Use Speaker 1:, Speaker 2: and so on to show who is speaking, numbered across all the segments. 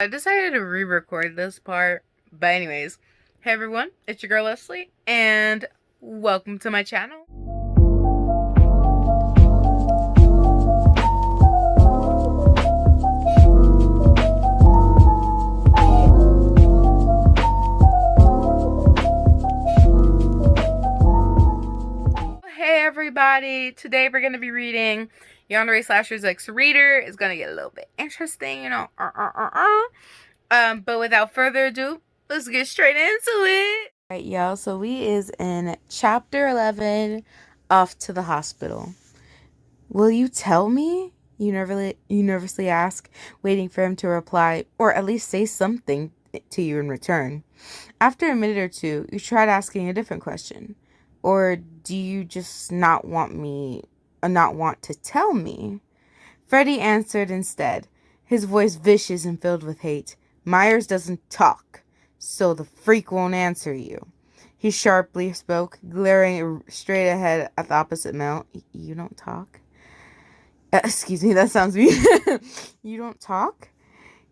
Speaker 1: I decided to re-record this part, but anyways, hey everyone, it's your girl Leslie, and welcome to my channel. Hey everybody, today we're going to be reading Yandere Slasher's Ex-Reader. It's going to get a little bit interesting, you know. But without further ado, let's get straight into it. Alright, y'all, so we is in chapter 11, Off to the Hospital. Will you tell me? You nervously ask, waiting for him to reply, or at least say something to you in return. After a minute or two, you tried asking a different question. Or do you just not want to tell me? Freddie answered instead, his voice vicious and filled with hate. Myers doesn't talk, so the freak won't answer you. He sharply spoke, glaring straight ahead at the opposite male. You don't talk? Excuse me, that sounds mean. You don't talk?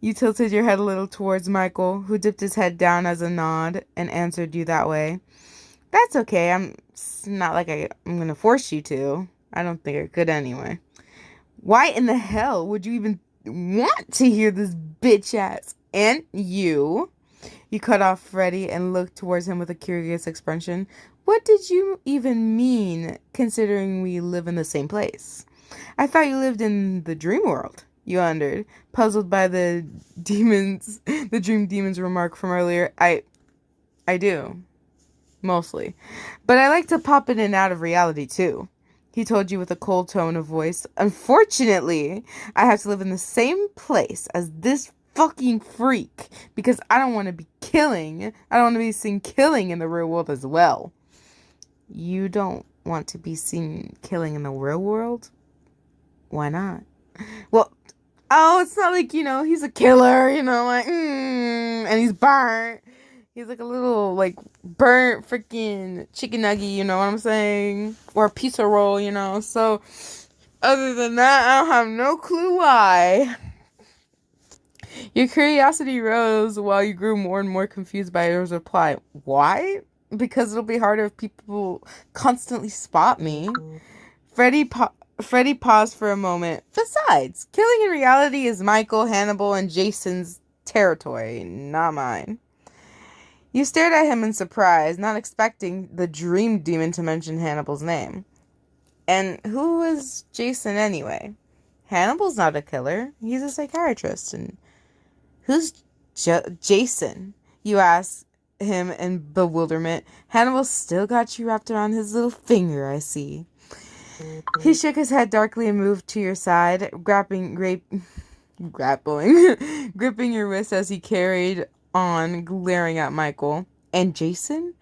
Speaker 1: You tilted your head a little towards Michael, who dipped his head down as a nod and answered you that way. That's okay. It's not like I'm going to force you to. I don't think I could anyway. Why in the hell would you even want to hear this bitch ass? And you? You cut off Freddie and looked towards him with a curious expression. What did you even mean, considering we live in the same place? I thought you lived in the dream world, you wondered, puzzled by the dream demon's remark from earlier. I do. Mostly. But I like to pop in and out of reality, too. He told you with a cold tone of voice. Unfortunately, I have to live in the same place as this fucking freak because I don't want to be killing. I don't want to be seen killing in the real world as well. You don't want to be seen killing in the real world? Why not? Well, it's not like, he's a killer, and he's burnt. He's like a little, burnt freaking chicken nugget, you know what I'm saying? Or a pizza roll, So, other than that, I don't have no clue why. Your curiosity rose while you grew more and more confused by his reply. Why? Because it'll be harder if people constantly spot me. Freddie paused for a moment. Besides, killing in reality is Michael, Hannibal, and Jason's territory, not mine. You stared at him in surprise, not expecting the dream demon to mention Hannibal's name. And who was Jason anyway? Hannibal's not a killer. He's a psychiatrist. And who's Jason? You asked him in bewilderment. Hannibal still got you wrapped around his little finger, I see. He shook his head darkly and moved to your side, gripping your wrist as he carried on, glaring at Michael. And Jason?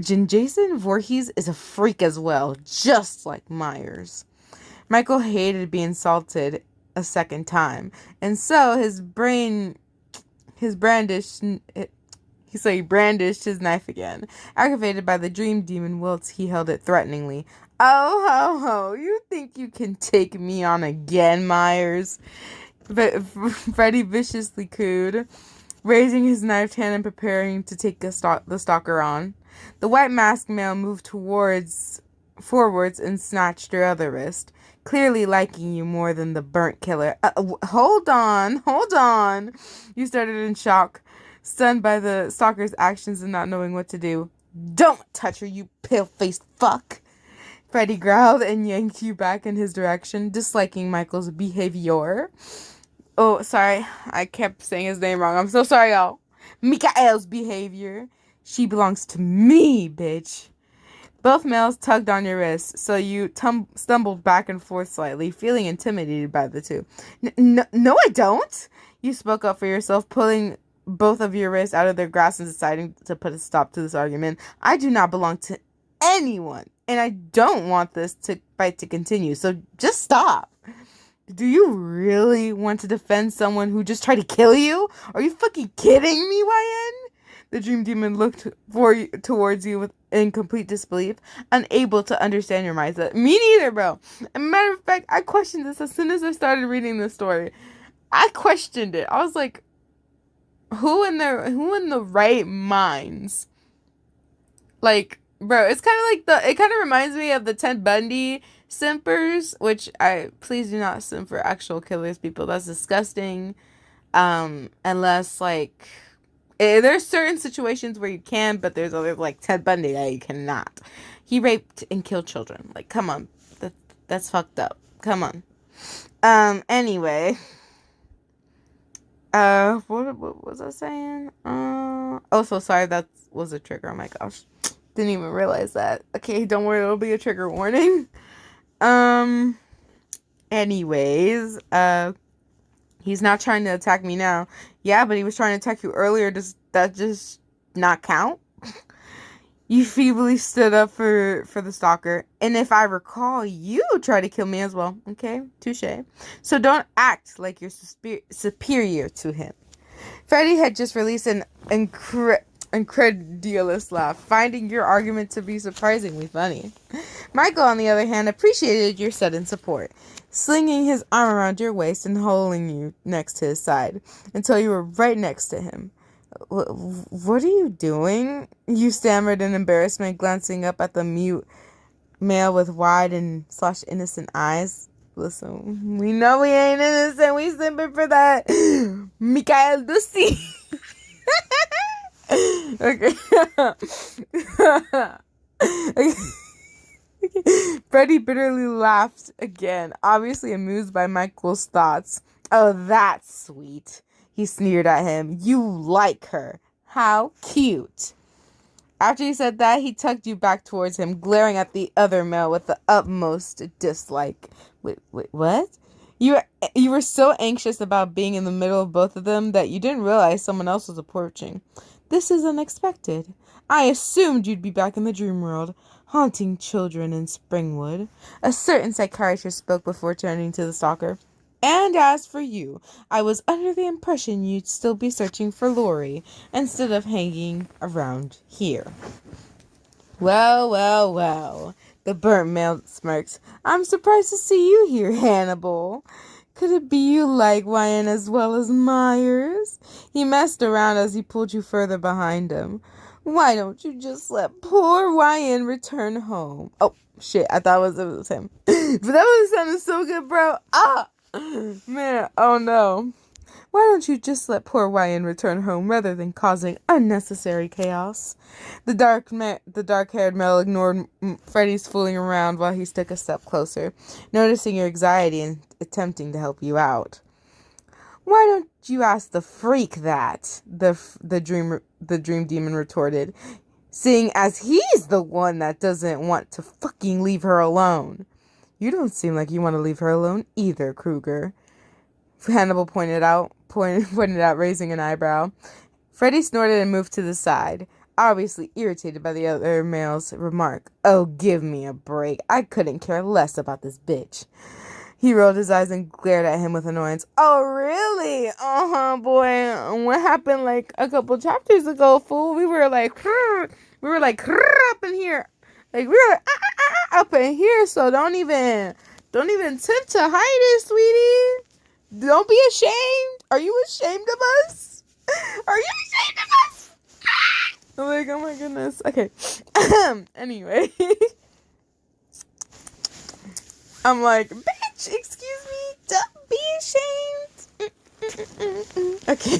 Speaker 1: Jason Voorhees is a freak as well, just like Myers. Michael hated being insulted a second time, and so he brandished his knife again. Aggravated by the dream demon wilts, he held it threateningly. Oh, ho, ho, you think you can take me on again, Myers? Freddie viciously cooed, raising his knifed hand and preparing to take the stalker on. The white masked male moved forwards and snatched your other wrist, clearly liking you more than the burnt killer. Hold on. You started in shock, stunned by the stalker's actions and not knowing what to do. Don't touch her, you pale-faced fuck! Freddie growled and yanked you back in his direction, disliking Michael's behavior. Oh, sorry. I kept saying his name wrong. I'm so sorry, y'all. Mikael's behavior. She belongs to me, bitch. Both males tugged on your wrist, so you stumbled back and forth slightly, feeling intimidated by the two. No, I don't. You spoke up for yourself, pulling both of your wrists out of their grasp and deciding to put a stop to this argument. I do not belong to anyone, and I don't want this fight to continue, so just stop. Do you really want to defend someone who just tried to kill you? Are you fucking kidding me, YN? The dream demon looked towards you in complete disbelief, unable to understand your mindset. Me neither, bro. As a matter of fact, I questioned this as soon as I started reading this story. I questioned it. I was like, Who in the right minds? Like, bro, it's kind of like it kind of reminds me of the Ted Bundy simpers, which please do not simp for actual killers, people. That's disgusting. Unless like, there's certain situations where you can, but there's other, like Ted Bundy, that you cannot. He raped and killed children. Like, come on. That's fucked up. Come on. Anyway. What was I saying? Oh, so sorry, that was a trigger. Oh my gosh. Didn't even realize that. Okay, don't worry, it'll be a trigger warning. Um, anyways, he's not trying to attack me now. Yeah, but he was trying to attack you earlier. Does that just not count? You feebly stood up for the stalker, and if I recall, you tried to kill me as well. Okay, touche. So don't act like you're superior to him. Freddie had just released an incredulous laugh, finding your argument to be surprisingly funny. Michael, on the other hand, appreciated your sudden support, slinging his arm around your waist and holding you next to his side until you were right next to him. What are you doing? You stammered in embarrassment, glancing up at the mute male with wide and / innocent eyes. Listen, we know we ain't innocent. We simping for that Mikael Ducey. Okay. Okay. Freddie bitterly laughed again, obviously amused by Michael's thoughts. Oh, that's sweet. He sneered at him. You like her. How cute. After he said that, he tugged you back towards him, glaring at the other male with the utmost dislike. Wait, what? You were so anxious about being in the middle of both of them that you didn't realize someone else was approaching. This is unexpected. I assumed you'd be back in the dream world, haunting children in Springwood. A certain psychiatrist spoke before turning to the stalker. And as for you, I was under the impression you'd still be searching for Lori instead of hanging around here. Well. The burnt male smirks. I'm surprised to see you here, Hannibal. Could it be you like Wyan as well as Myers? He messed around as he pulled you further behind him. Why don't you just let poor Wyan return home? Oh, shit, I thought it was him. But that was sounding so good, bro. Man, oh no. Why don't you just let poor Wyan return home rather than causing unnecessary chaos? The dark-haired male ignored Freddie's fooling around while he took a step closer, noticing your anxiety and attempting to help you out. Why don't you ask the freak that? The dream demon retorted, seeing as he's the one that doesn't want to fucking leave her alone. You don't seem like you want to leave her alone either, Kruger. Hannibal pointed out, raising an eyebrow. Freddie snorted and moved to the side, obviously irritated by the other male's remark. Oh, give me a break. I couldn't care less about this bitch. He rolled his eyes and glared at him with annoyance. Oh, really? Uh-huh, boy. What happened like a couple chapters ago, fool? We were like up in here. Like, we were up in here, so don't even attempt to hide it, sweetie. Don't be ashamed. Are you ashamed of us? Are you ashamed of us? I'm like, oh my goodness. Okay. Anyway. I'm like, bitch, excuse me. Don't be ashamed. Okay.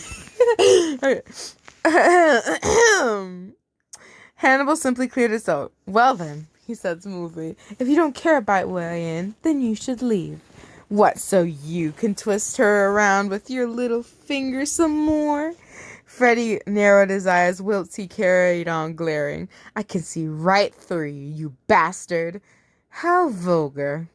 Speaker 1: Okay. Hannibal simply cleared his throat. Well then, he said smoothly, if you don't care about Wyan, then you should leave. What, so you can twist her around with your little finger some more? Freddie narrowed his eyes whilst he carried on glaring. I can see right through you, you bastard. How vulgar.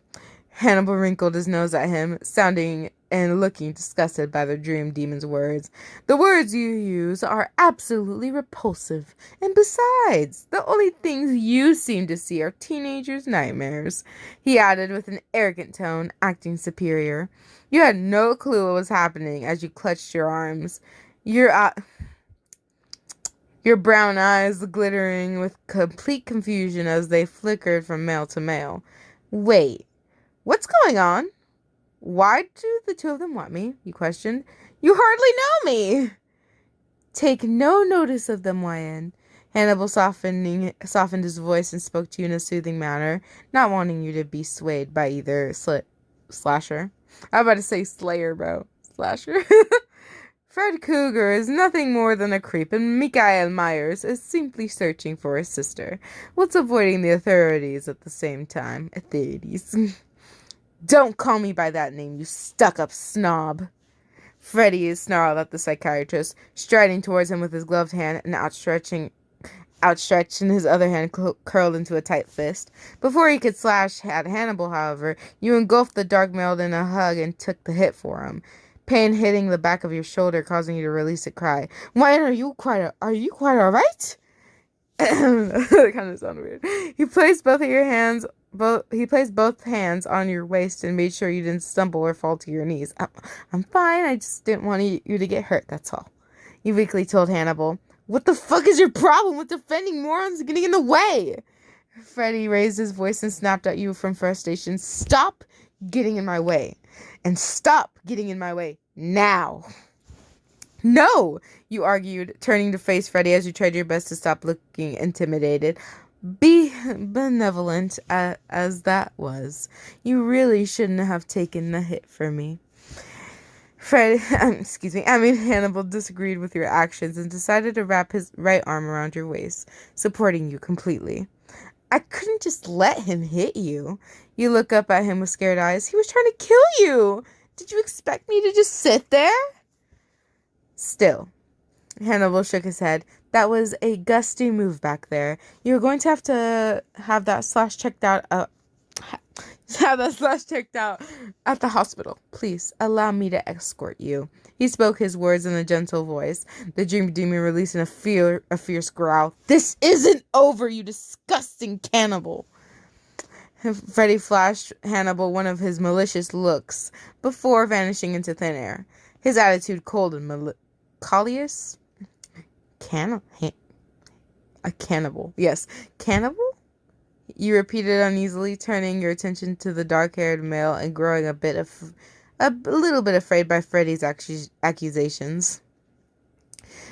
Speaker 1: Hannibal wrinkled his nose at him, sounding and looking disgusted by the dream demon's words. The words you use are absolutely repulsive. And besides, the only things you seem to see are teenagers' nightmares, he added with an arrogant tone, acting superior. You had no clue what was happening as you clutched your arms, your brown eyes glittering with complete confusion as they flickered from male to male. Wait, what's going on? Why do the two of them want me? You questioned. You hardly know me. Take no notice of them, YN. Hannibal softened his voice and spoke to you in a soothing manner, not wanting you to be swayed by either slasher. I'm about to say slayer, bro. Slasher. Fred Cougar is nothing more than a creep, and Mikael Myers is simply searching for his sister, whilst avoiding the authorities at the same time. Authorities. Don't call me by that name, you stuck-up snob. Freddy snarled at the psychiatrist, striding towards him with his gloved hand and outstretched and his other hand curled into a tight fist. Before he could slash at Hannibal, however, you engulfed the dark male in a hug and took the hit for him. Pain hitting the back of your shoulder, causing you to release a cry. Why are you quite all right? That kind of sounded weird. He placed both hands on your waist and made sure you didn't stumble or fall to your knees. I'm fine. I just didn't want you to get hurt. That's all. You weakly told Hannibal. What the fuck is your problem with defending morons getting in the way? Freddy raised his voice and snapped at you from frustration. Stop getting in my way. And stop getting in my way now. No, you argued, turning to face Freddy as you tried your best to stop looking intimidated. Be benevolent as that was. You really shouldn't have taken the hit for me. Hannibal disagreed with your actions and decided to wrap his right arm around your waist, supporting you completely. I couldn't just let him hit you. You look up at him with scared eyes. He was trying to kill you. Did you expect me to just sit there? Still, Hannibal shook his head. That was a gusty move back there. You're going to have that slash checked out. At the hospital. Please allow me to escort you. He spoke his words in a gentle voice. The dream demon releasing a fierce growl. This isn't over, you disgusting cannibal. Freddy flashed Hannibal one of his malicious looks before vanishing into thin air. His attitude cold and malicious. A cannibal. Yes, cannibal? You repeated uneasily, turning your attention to the dark-haired male and growing a little bit afraid by Freddy's accusations.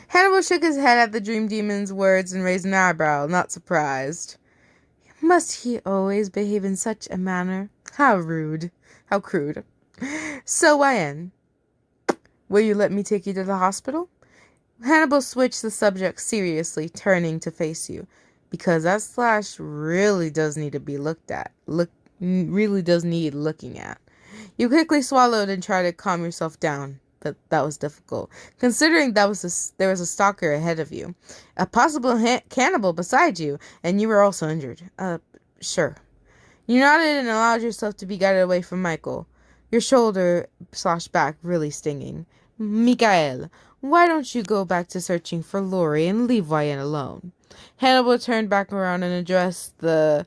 Speaker 1: Hannibal shook his head at the dream demon's words and raised an eyebrow, not surprised. Must he always behave in such a manner? How rude. How crude. So, YN, will you let me take you to the hospital? Hannibal switched the subject seriously, turning to face you. Because that slash really does need to be looked at. Really does need looking at. You quickly swallowed and tried to calm yourself down, but that was difficult, considering there was a stalker ahead of you, a possible cannibal beside you, and you were also injured. Sure. You nodded and allowed yourself to be guided away from Michael, your shoulder/back really stinging. Mikael, why don't you go back to searching for Lori and leave YN alone? Hannibal turned back around and addressed the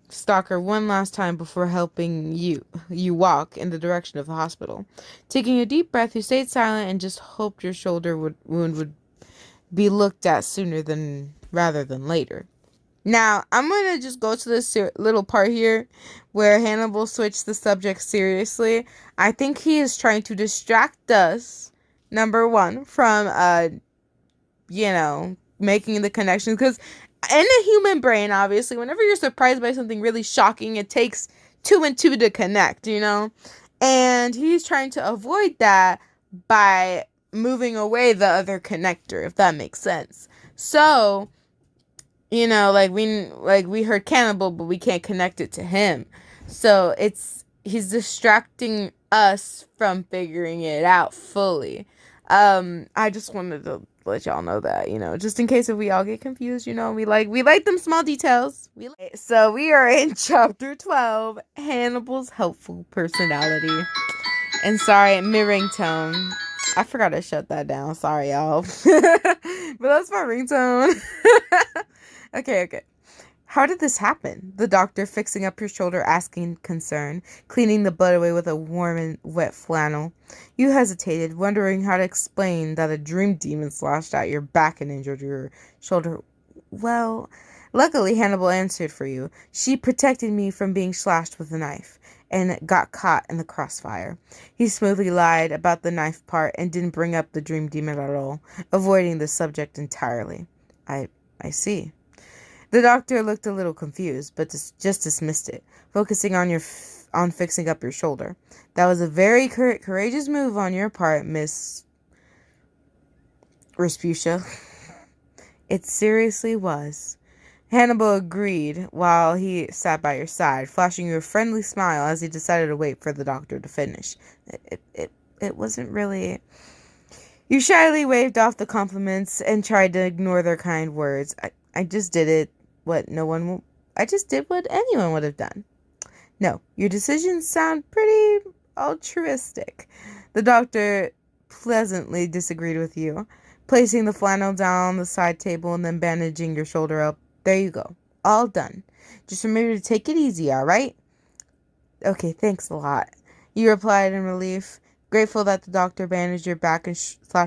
Speaker 1: stalker one last time before helping you walk in the direction of the hospital. Taking a deep breath, you stayed silent and just hoped your shoulder wound would be looked at sooner rather than later. Now, I'm going to just go to this little part here where Hannibal switched the subject seriously. I think he is trying to distract us, number one, from, making the connections. Because in the human brain, obviously, whenever you're surprised by something really shocking, it takes 2 and 2 to connect, And he's trying to avoid that by moving away the other connector, if that makes sense. So, we heard cannibal, but we can't connect it to him. So he's distracting us from figuring it out fully. I just wanted to let y'all know that, just in case if we all get confused, we like them small details. So we are in chapter 12, Hannibal's helpful personality. And sorry, my ringtone. I forgot to shut that down. Sorry, y'all. But that's my ringtone. Okay. How did this happen? The doctor, fixing up your shoulder, asking concern, cleaning the blood away with a warm and wet flannel. You hesitated, wondering how to explain that a dream demon slashed at your back and injured your shoulder. Well, luckily Hannibal answered for you. She protected me from being slashed with a knife. and got caught in the crossfire. He smoothly lied about the knife part and didn't bring up the dream demon at all, avoiding the subject entirely. I see. The doctor looked a little confused, but just dismissed it, focusing on fixing up your shoulder. That was a very courageous move on your part, Miss Respucia. It seriously was. Hannibal agreed while he sat by your side, flashing you a friendly smile as he decided to wait for the doctor to finish. It wasn't really... You shyly waved off the compliments and tried to ignore their kind words. I just did I just did what anyone would have done. No, your decisions sound pretty altruistic. The doctor pleasantly disagreed with you, placing the flannel down on the side table and then bandaging your shoulder up. There you go. All done. Just remember to take it easy, all right? Okay, thanks a lot. You replied in relief, grateful that the doctor bandaged your back and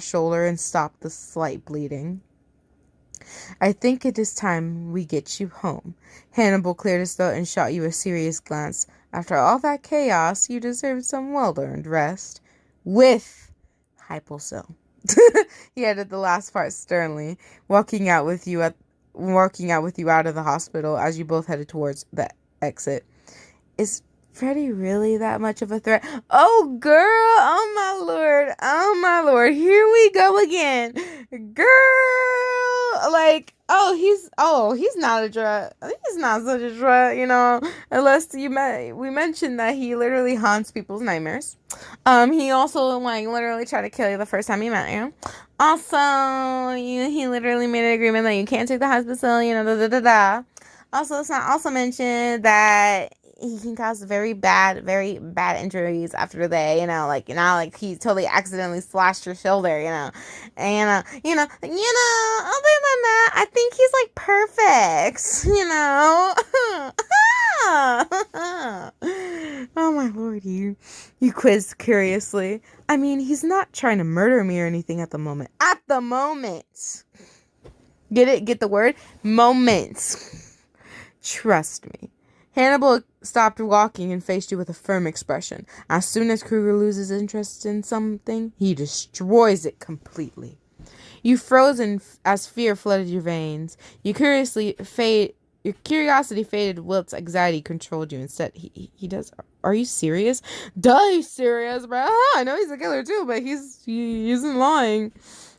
Speaker 1: shoulder and stopped the slight bleeding. I think it is time we get you home. Hannibal cleared his throat and shot you a serious glance. After all that chaos, you deserve some well-earned rest. With Hypocil. He added the last part sternly, walking out with you out of the hospital as you both headed towards the exit. Is Freddy really that much of a threat? Oh, girl! Oh, my lord! Oh, my lord! Here we go again! Girl! Like, he's not a drug. He's not such a drug, unless we mentioned that he literally haunts people's nightmares. He also, literally tried to kill you the first time he met you. Also, he literally made an agreement that you can't take the hospital, Also, it's not also mentioned that he can cause very bad injuries after they, he totally accidentally slashed your shoulder, and, other than that, I think he's, perfect, Oh, my lord, you quizzed curiously. I mean, he's not trying to murder me or anything at the moment. At the moment! Get it? Get the word? Moments. Trust me. Hannibal stopped walking and faced you with a firm expression. As soon as Kruger loses interest in something, he destroys it completely. You froze as fear flooded your veins. Your curiosity faded. Wilt's anxiety controlled you. Instead, he does. Are you serious? Duh, he's serious, bro. I know he's a killer too, but he isn't lying.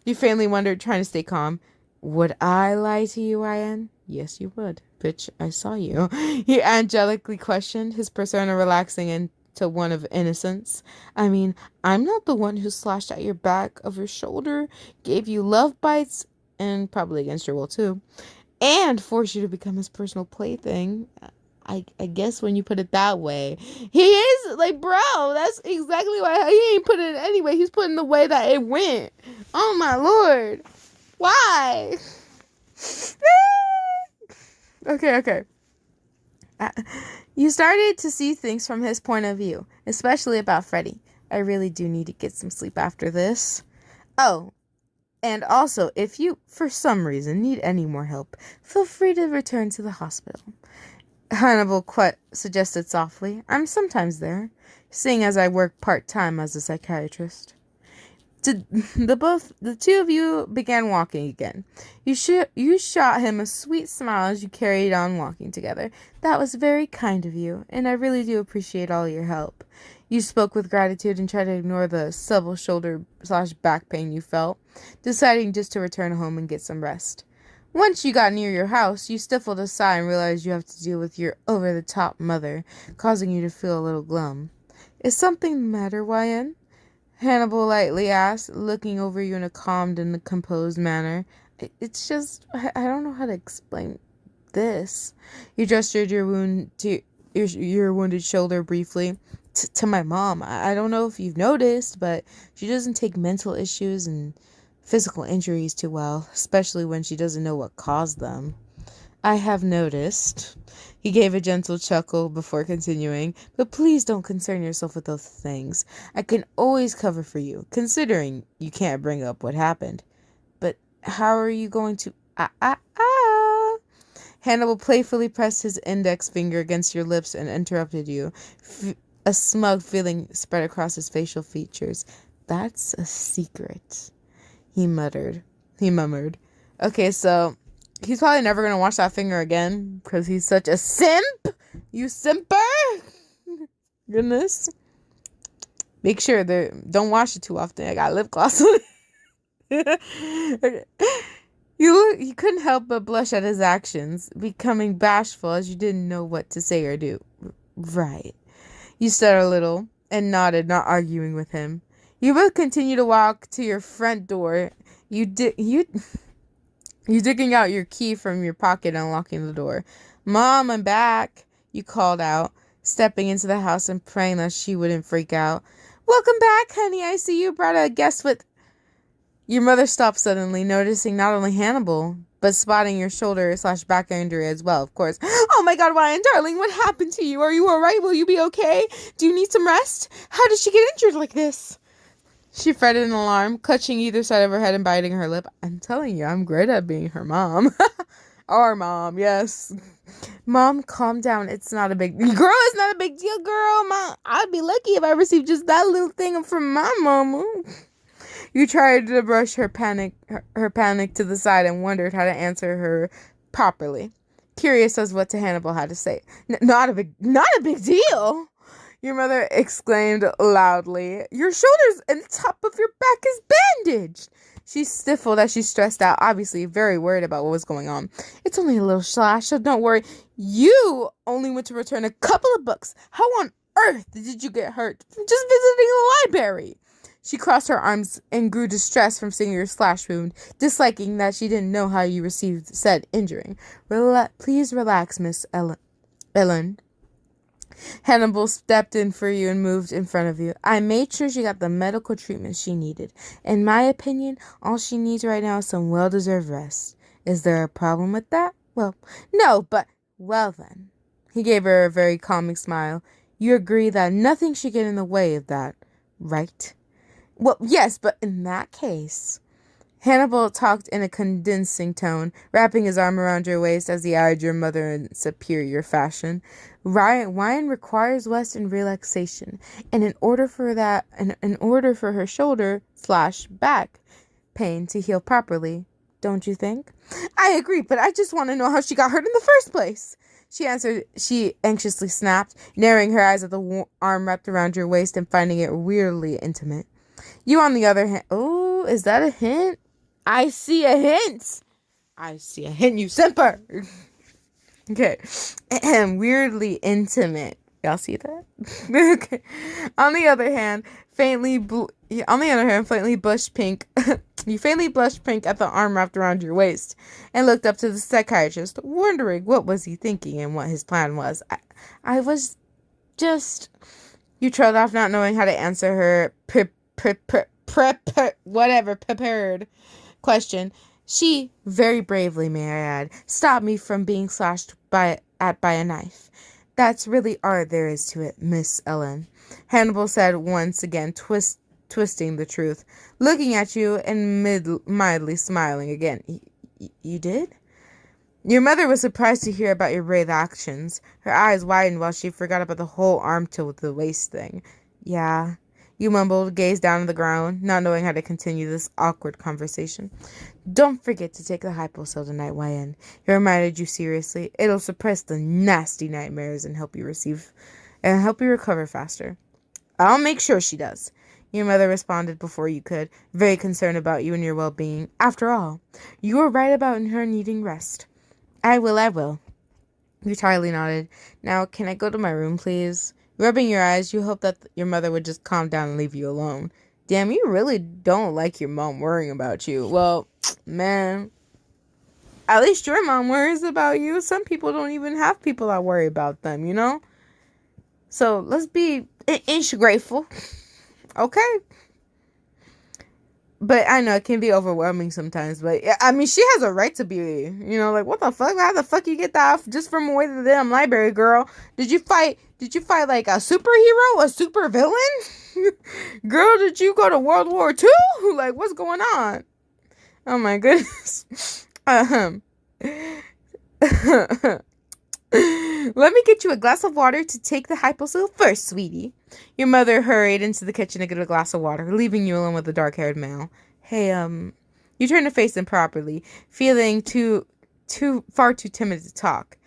Speaker 1: You faintly wondered, trying to stay calm. Would I lie to you, Ian? Yes, you would. Bitch, I saw you. He angelically questioned, his persona relaxing into one of innocence. I mean, I'm not the one who slashed at your back of your shoulder, gave you love bites, and probably against your will too, and forced you to become his personal plaything. I guess when you put it that way. He is, bro, that's exactly why he ain't put it anyway. He's putting the way that it went. Oh, my lord. Why? Okay. You started to see things from his point of view, especially about Freddy. I really do need to get some sleep after this. Oh, and also, if you, for some reason, need any more help, feel free to return to the hospital. Hannibal suggested softly. I'm sometimes there, seeing as I work part-time as a psychiatrist. The two of you began walking again. You shot him a sweet smile as you carried on walking together. That was very kind of you, and I really do appreciate all your help. You spoke with gratitude and tried to ignore the subtle shoulder/back pain you felt, deciding just to return home and get some rest. Once you got near your house, you stifled a sigh and realized you have to deal with your over-the-top mother, causing you to feel a little glum. Is something the matter, YN? Hannibal lightly asked, looking over you in a calmed and composed manner. It's just, I don't know how to explain this. You gestured your wounded shoulder briefly. To my mom. I don't know if you've noticed, but she doesn't take mental issues and physical injuries too well, especially when she doesn't know what caused them. I have noticed. He gave a gentle chuckle before continuing, but please don't concern yourself with those things. I can always cover for you, considering you can't bring up what happened. But how are you going to... Hannibal playfully pressed his index finger against your lips and interrupted you. A smug feeling spread across his facial features. That's a secret, he muttered. Okay, so he's probably never going to wash that finger again because he's such a simp. You simper. Goodness. Make sure don't wash it too often. I got lip gloss on it. Okay. You couldn't help but blush at his actions, becoming bashful as you didn't know what to say or do. Right. You stuttered a little and nodded, not arguing with him. You both continued to walk to your front door. You digging out your key from your pocket and unlocking the door. Mom, I'm back, you called out, stepping into the house and praying that she wouldn't freak out. Welcome back, honey. I see you brought a guest with... Your mother stopped suddenly, noticing not only Hannibal, but spotting your shoulder/back injury as well, of course. Oh my God, Ryan, darling, what happened to you? Are you all right? Will you be okay? Do you need some rest? How did she get injured like this? She fretted in alarm, clutching either side of her head and biting her lip. I'm telling you, I'm great at being her mom. Our mom, yes. Mom, calm down. It's not a big... Girl, it's not a big deal, girl. Mom, I'd be lucky if I received just that little thing from my mama. You tried to brush her panic to the side and wondered how to answer her properly, curious as what Hannibal had to say. Not a big deal, your mother exclaimed loudly. Your shoulders and the top of your back is bandaged. She stifled as she stressed out, obviously very worried about what was going on. It's only a little slash, so don't worry. You only went to return a couple of books. How on earth did you get hurt? Just visiting the library. She crossed her arms and grew distressed from seeing your slash wound, disliking that she didn't know how you received said injury. Please relax, Miss Ellen. Hannibal stepped in for you and moved in front of you. I made sure she got the medical treatment she needed. In my opinion, all she needs right now is some well-deserved rest. Is there a problem with that? Well, no, but... Well then. He gave her a very calming smile. You agree that nothing should get in the way of that, right? Well, yes, but in that case... Hannibal talked in a condensing tone, wrapping his arm around your waist as he eyed your mother in superior fashion. Wine requires rest and relaxation, and in order for her shoulder/back pain to heal properly, don't you think? I agree, but I just want to know how she got hurt in the first place. She answered. She anxiously snapped, narrowing her eyes at the arm wrapped around your waist and finding it weirdly intimate. You, on the other hand... Oh, is that a hint? I see a hint. You simper. Okay. Weirdly intimate. Y'all see that? Okay. On the other hand, faintly blushed pink. You faintly blushed pink at the arm wrapped around your waist and looked up to the psychiatrist, wondering what was he thinking and what his plan was. I was just... You trailed off, not knowing how to answer her prepared question. She, very bravely, may I add, stopped me from being slashed by a knife. That's really all there is to it, Miss Ellen, Hannibal said once again, twisting the truth, looking at you and mildly smiling again. You did? Your mother was surprised to hear about your brave actions. Her eyes widened while she forgot about the whole arm to the waist thing. Yeah. You mumbled, gazed down at the ground, not knowing how to continue this awkward conversation. Don't forget to take the hypo cell tonight, YN. He reminded you seriously. It'll suppress the nasty nightmares and help you recover faster. I'll make sure she does. Your mother responded before you could, very concerned about you and your well-being. After all, you were right about her needing rest. I will. You tiredly nodded. Now, can I go to my room, please? Rubbing your eyes, you hoped that your mother would just calm down and leave you alone. Damn, you really don't like your mom worrying about you. Well, man, at least your mom worries about you. Some people don't even have people that worry about them, you know? So let's be inch grateful. Okay? But I know it can be overwhelming sometimes. But I mean, she has a right to be, like, what the fuck? How the fuck you get that just from away to the damn library, girl? Did you fight like a superhero? A super villain? Girl, did you go to World War II? Like, what's going on? Oh my goodness. Let me get you a glass of water to take the hyposil first, sweetie. Your mother hurried into the kitchen to get a glass of water, leaving you alone with the dark-haired male. Hey, you turn to face him properly, feeling far too timid to talk.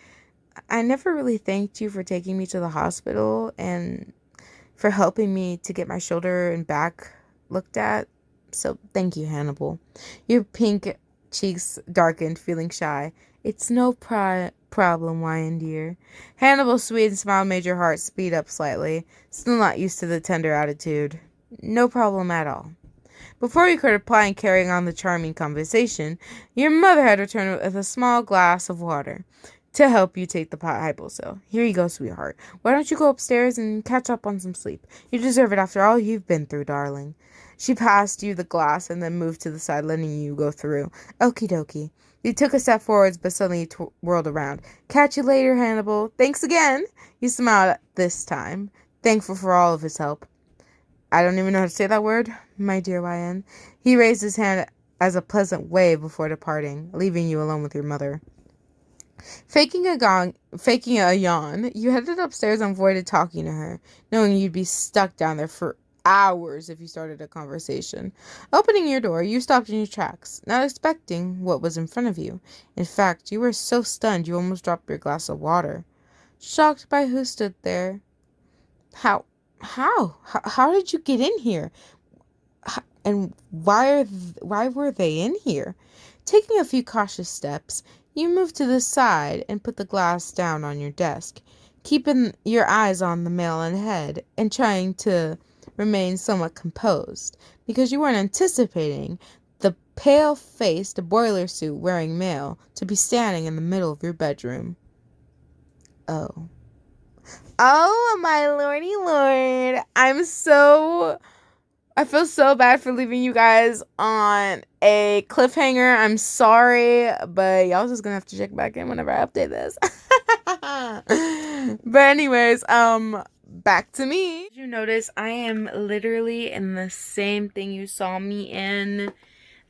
Speaker 1: I never really thanked you for taking me to the hospital and for helping me to get my shoulder and back looked at. So thank you, Hannibal. Your pink cheeks darkened, feeling shy. It's no problem, Wyan dear. Hannibal's sweet smile made your heart speed up slightly, still not used to the tender attitude. No problem at all. Before you could reply and carrying on the charming conversation, your mother had returned with a small glass of water to help you take the hyposil. Here you go, sweetheart. Why don't you go upstairs and catch up on some sleep? You deserve it after all you've been through, darling. She passed you the glass and then moved to the side, letting you go through. Okie dokie. You took a step forwards, but suddenly whirled around. Catch you later, Hannibal. Thanks again. You smiled this time, thankful for all of his help. I don't even know how to say that word, my dear YN. He raised his hand as a pleasant wave before departing, leaving you alone with your mother. Faking a yawn, you headed upstairs and avoided talking to her, knowing you'd be stuck down there for hours if you started a conversation. Opening your door, you stopped in your tracks, not expecting what was in front of you. In fact, you were so stunned you almost dropped your glass of water. Shocked by who stood there. How did you get in here? And why were they in here? Taking a few cautious steps, you moved to the side and put the glass down on your desk, keeping your eyes on the male ahead and trying to remain somewhat composed, because you weren't anticipating the pale-faced boiler suit wearing male to be standing in the middle of your bedroom. Oh. Oh, my lordy lord. I feel so bad for leaving you guys on a cliffhanger. I'm sorry, but y'all just gonna have to check back in whenever I update this. But anyways, back to me. Did you notice I am literally in the same thing you saw me in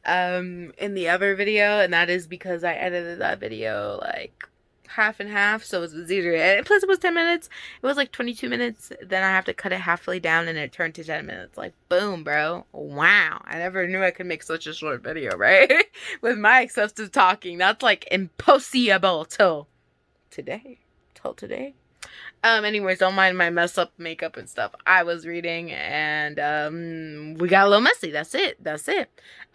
Speaker 1: the other video, and that is because I edited that video like half and half, so it was easier to edit. Plus it was 10 minutes. It was like 22 minutes. Then I have to cut it halfway down and it turned to 10 minutes. Like, boom, bro. Wow. I never knew I could make such a short video, right? With my excessive talking. That's like impossible till today. Anyways, don't mind my mess up makeup and stuff. I was reading and we got a little messy. That's it.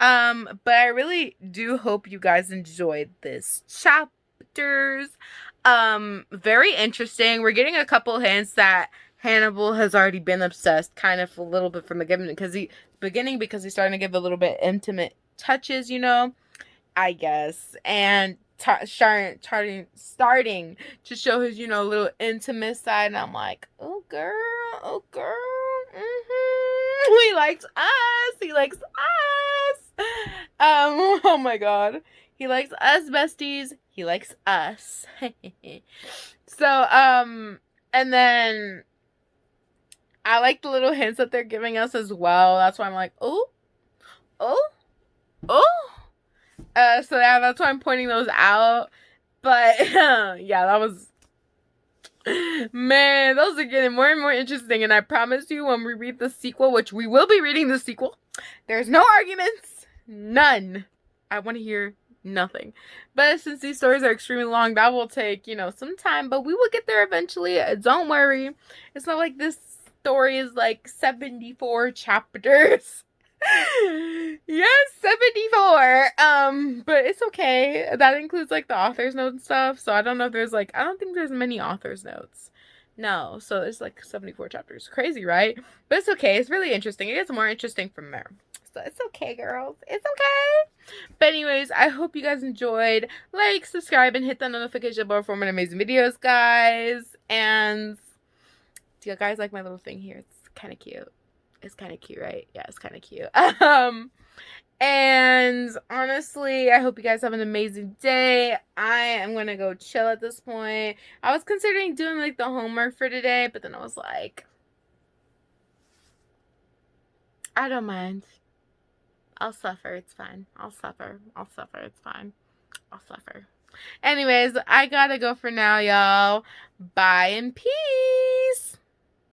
Speaker 1: But I really do hope you guys enjoyed this chapters. Very interesting. We're getting a couple hints that Hannibal has already been obsessed kind of a little bit from the beginning because he's starting to give a little bit intimate touches, you know, I guess, and starting to show his, you know, little intimate side, and I'm like, oh girl, he likes us, oh my god, he likes us, besties, he likes us. So, and then I like the little hints that they're giving us as well. That's why I'm like, oh. So yeah, that's why I'm pointing those out. But yeah, that was, man, those are getting more and more interesting. And I promise you, when we read the sequel, which we will be reading the sequel, there's no arguments, none. I want to hear nothing. But since these stories are extremely long, that will take, you know, some time. But we will get there eventually. Don't worry. It's not like this story is like 74 chapters. Yes, 74. But it's okay. That includes like the author's note and stuff. So I don't know if there's like, I don't think there's many author's notes. No, so it's like 74 chapters. Crazy, right? But it's okay. It's really interesting. It gets more interesting from there. So it's okay, girls. It's okay. But anyways, I hope you guys enjoyed. Like, subscribe, and hit the notification bell for more amazing videos, guys. And do you guys like my little thing here? It's kind of cute. It's kind of cute, right? Yeah, it's kind of cute. And honestly, I hope you guys have an amazing day. I am gonna go chill at this point. I was considering doing like the homework for today, but then I was like, I don't mind. I'll suffer. It's fine. I'll suffer. It's fine. I'll suffer. Anyways, I gotta go for now, y'all. Bye and peace.